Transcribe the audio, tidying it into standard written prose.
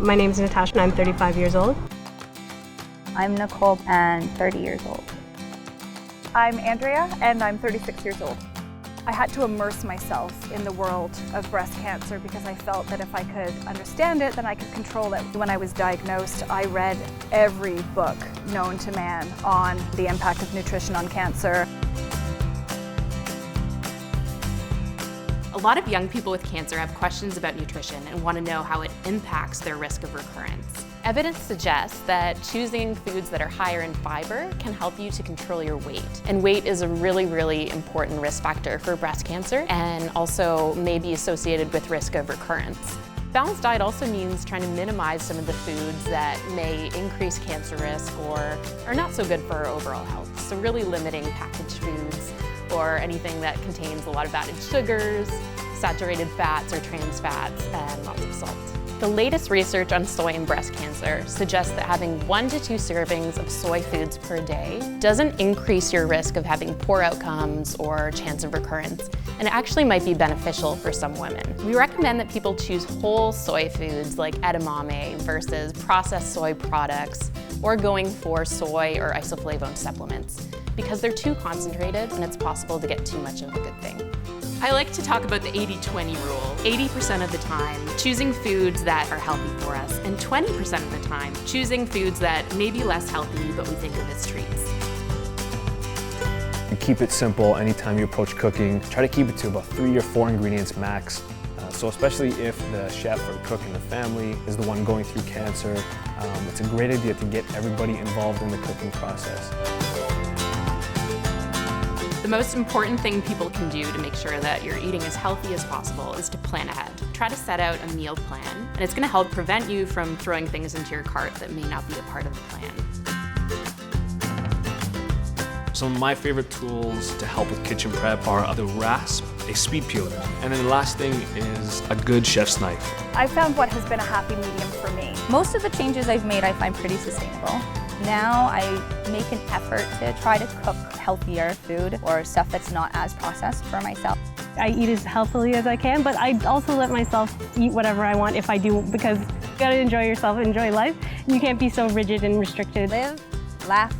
My name is Natasha and I'm 35 years old. I'm Nicole and 30 years old. I'm Andrea and I'm 36 years old. I had to immerse myself in the world of breast cancer because I felt that if I could understand it, then I could control it. When I was diagnosed, I read every book known to man on the impact of nutrition on cancer. A lot of young people with cancer have questions about nutrition and want to know how it impacts their risk of recurrence. Evidence suggests that choosing foods that are higher in fiber can help you to control your weight. And weight is a really important risk factor for breast cancer and also may be associated with risk of recurrence. Balanced diet also means trying to minimize some of the foods that may increase cancer risk or are not so good for our overall health. So really limiting packaged foods or anything that contains a lot of added sugars, saturated fats or trans fats, and lots of salt. The latest research on soy and breast cancer suggests that having 1 to 2 servings of soy foods per day doesn't increase your risk of having poor outcomes or chance of recurrence, and it actually might be beneficial for some women. We recommend that people choose whole soy foods like edamame versus processed soy products or going for soy or isoflavone supplements because they're too concentrated and it's possible to get too much of a good thing. I like to talk about the 80-20 rule. 80% of the time, choosing foods that are healthy for us, and 20% of the time, choosing foods that may be less healthy, but we think of as treats. You keep it simple anytime you approach cooking. Try to keep it to about 3 or 4 ingredients max. So especially if the chef or cook in the family is the one going through cancer, it's a great idea to get everybody involved in the cooking process. The most important thing people can do to make sure that you're eating as healthy as possible is to plan ahead. Try to set out a meal plan, and it's going to help prevent you from throwing things into your cart that may not be a part of the plan. Some of my favorite tools to help with kitchen prep are the rasp, a speed peeler, and then the last thing is a good chef's knife. I found what has been a happy medium for me. Most of the changes I've made I find pretty sustainable. Now I make an effort to try to cook healthier food or stuff that's not as processed for myself. I eat as healthily as I can, but I also let myself eat whatever I want if I do, because you gotta enjoy yourself, enjoy life. You can't be so rigid and restricted. Live, laugh,